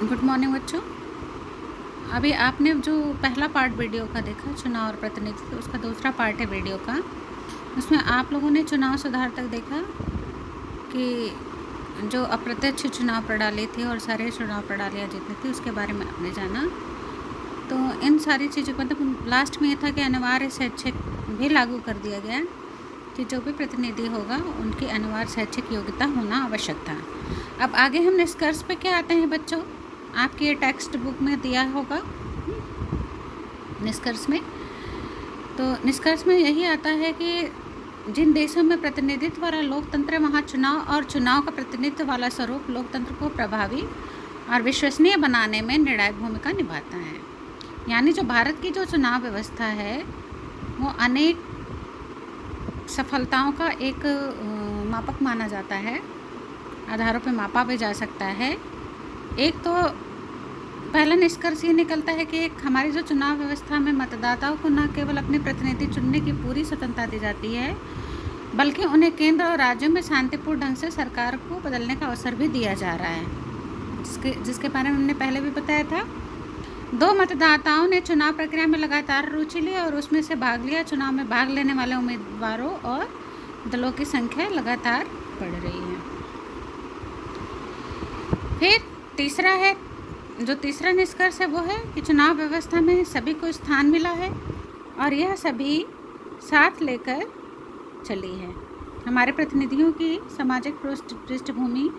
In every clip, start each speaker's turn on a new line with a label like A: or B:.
A: Good morning बच्चों। अभी आपने जो पहला पार्ट वीडियो का देखा चुनाव और प्रतिनिधित्व, उसका दूसरा पार्ट है वीडियो का। उसमें आप लोगों ने चुनाव सुधार तक देखा कि जो अप्रत्यक्ष चुनाव प्रणाली थी और सारे चुनाव प्रणालियाँ जितनी थी उसके बारे में आपने जाना। तो इन सारी चीज़ों का मतलब लास्ट में ये था कि अनिवार्य शैक्षिक भी लागू कर दिया गया कि जो भी प्रतिनिधि होगा उनकी अनिवार्य शैक्षिक योग्यता होना आवश्यक था। अब आगे हम निष्कर्ष पे क्या आते हैं बच्चों, आपकी ये टेक्स्ट बुक में दिया होगा निष्कर्ष में। तो निष्कर्ष में यही आता है कि जिन देशों में प्रतिनिधित्व वाला लोकतंत्र, वहाँ चुनाव और चुनाव का प्रतिनिधित्व वाला स्वरूप लोकतंत्र को प्रभावी और विश्वसनीय बनाने में निर्णायक भूमिका निभाता है। यानी जो भारत की जो चुनाव व्यवस्था है वो अनेक सफलताओं का एक मापक माना जाता है, आधारों पे मापा भी जा सकता है। एक तो पहला निष्कर्ष ये निकलता है कि एक हमारी जो चुनाव व्यवस्था में मतदाताओं को न केवल अपने प्रतिनिधि चुनने की पूरी स्वतंत्रता दी जाती है, बल्कि उन्हें केंद्र और राज्यों में शांतिपूर्ण ढंग से सरकार को बदलने का अवसर भी दिया जा रहा है, जिसके बारे में हमने पहले भी बताया था। 2 मतदाताओं ने चुनाव प्रक्रिया में लगातार रुचि ली और उसमें से भाग लिया। चुनाव में भाग लेने वाले उम्मीदवारों और दलों की संख्या लगातार बढ़ रही है। फिर तीसरा निष्कर्ष है वो है कि चुनाव व्यवस्था में सभी को स्थान मिला है और यह सभी साथ लेकर चली है। हमारे प्रतिनिधियों की सामाजिक पृष्ठभूमि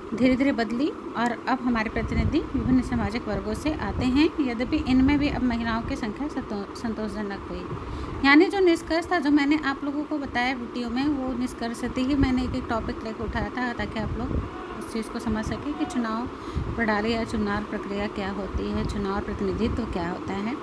A: धीरे धीरे बदली और अब हमारे प्रतिनिधि विभिन्न सामाजिक वर्गों से आते हैं, यद्यपि इनमें भी अब महिलाओं की संख्या संतोषजनक हुई। यानी जो निष्कर्ष था, जो मैंने आप लोगों को बताया वीडियो में, वो निष्कर्ष से ही मैंने एक टॉपिक लेकर उठाया था ताकि आप लोग उस चीज़ को समझ सकें कि चुनाव प्रणाली या चुनाव प्रक्रिया क्या होती है, चुनाव प्रतिनिधित्व क्या होता है।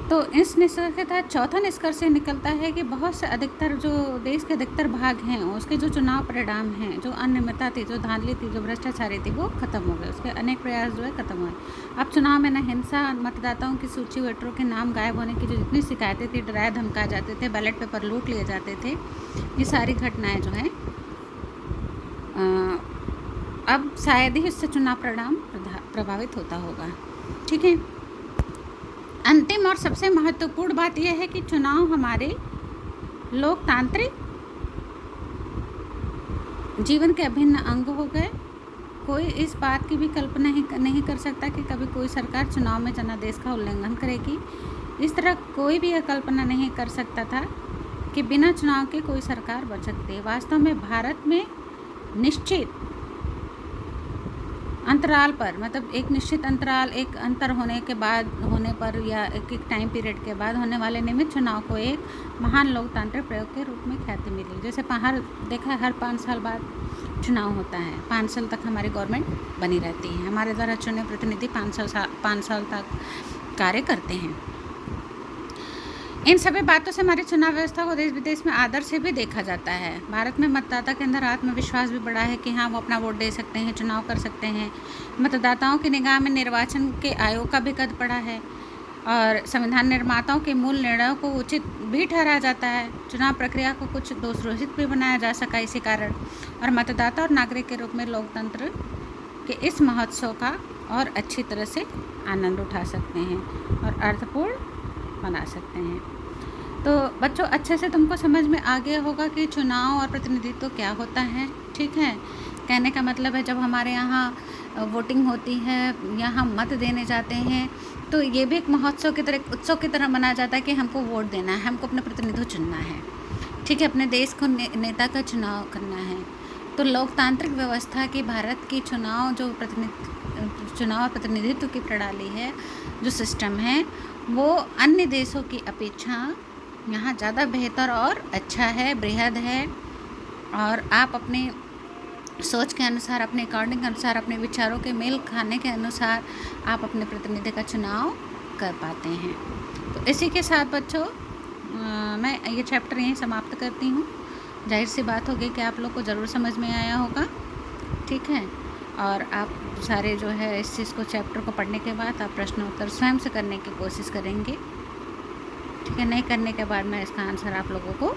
A: तो इस निष्कर्ष के तहत चौथा निष्कर्ष ये निकलता है कि बहुत से अधिकतर जो देश के अधिकतर भाग हैं उसके जो चुनाव परिणाम हैं, जो अनियमितता थी, जो धांधली थी, जो भ्रष्टाचारी थी, वो खत्म हो गए। उसके अनेक प्रयास जो है खत्म हुए। अब चुनाव में न हिंसा, मतदाताओं की सूची, वोटरों के नाम गायब होने की जो जितनी शिकायतें थी, डराए धमकाए जाते थे, बैलेट पेपर लूट लिए जाते थे, ये सारी घटनाएँ जो हैं अब शायद ही इससे चुनाव परिणाम प्रभावित होता होगा। ठीक है। अंतिम और सबसे महत्वपूर्ण बात यह है कि चुनाव हमारे लोकतांत्रिक जीवन के अभिन्न अंग हो गए। कोई इस बात की भी कल्पना नहीं कर सकता कि कभी कोई सरकार चुनाव में जनादेश का उल्लंघन करेगी। इस तरह कोई भी यह कल्पना नहीं कर सकता था कि बिना चुनाव के कोई सरकार बन सकती है। वास्तव में भारत में निश्चित अंतराल पर, मतलब एक निश्चित अंतराल, एक अंतर होने पर या एक टाइम पीरियड के बाद होने वाले नियमित चुनाव को एक महान लोकतांत्रिक प्रयोग के रूप में ख्याति मिली। जैसे देखा है, हर 5 साल बाद चुनाव होता है, 5 साल तक हमारी गवर्नमेंट बनी रहती है, हमारे द्वारा चुने प्रतिनिधि 5 साल तक कार्य करते हैं। इन सभी बातों से हमारी चुनाव व्यवस्था को देश विदेश में आदर से भी देखा जाता है। भारत में मतदाता के अंदर आत्मविश्वास भी बढ़ा है कि हाँ, वो अपना वोट दे सकते हैं, चुनाव कर सकते हैं। मतदाताओं की निगाह में निर्वाचन के आयोग का भी कद बढ़ा है और संविधान निर्माताओं के मूल निर्णयों को उचित भी ठहराया जाता है। चुनाव प्रक्रिया को कुछ दोषरहित भी बनाया जा सका इसी कारण, और मतदाता और नागरिक के रूप में लोकतंत्र के इस महोत्सव का और अच्छी तरह से आनंद उठा सकते हैं और अर्थपूर्ण बना सकते हैं। तो बच्चों, अच्छे से तुमको समझ में आ गया होगा कि चुनाव और प्रतिनिधित्व क्या होता है। ठीक है। कहने का मतलब है, जब हमारे यहाँ वोटिंग होती है या हम मत देने जाते हैं, तो ये भी एक महोत्सव की तरह, उत्सव की तरह मनाया जाता है कि हमको वोट देना है, हमको अपने प्रतिनिधि चुनना है। ठीक है। अपने देश को नेता का चुनाव करना है। तो लोकतांत्रिक व्यवस्था की भारत की चुनाव और प्रतिनिधित्व की प्रणाली है, जो सिस्टम है, वो अन्य देशों की अपेक्षा यहाँ ज़्यादा बेहतर और अच्छा है, बृहद है, और आप अपने सोच के अनुसार, अपने अकॉर्डिंग अनुसार, अपने विचारों के मेल खाने के अनुसार आप अपने प्रतिनिधि का चुनाव कर पाते हैं। तो इसी के साथ बच्चों मैं ये चैप्टर यहीं समाप्त करती हूँ। जाहिर सी बात होगी कि आप लोग को ज़रूर समझ में आया होगा। ठीक है। और आप सारे जो है इस चीज़ को, चैप्टर को पढ़ने के बाद आप प्रश्न उत्तर स्वयं से करने की कोशिश करेंगे। ठीक है। नहीं करने के बाद मैं इसका आंसर आप लोगों को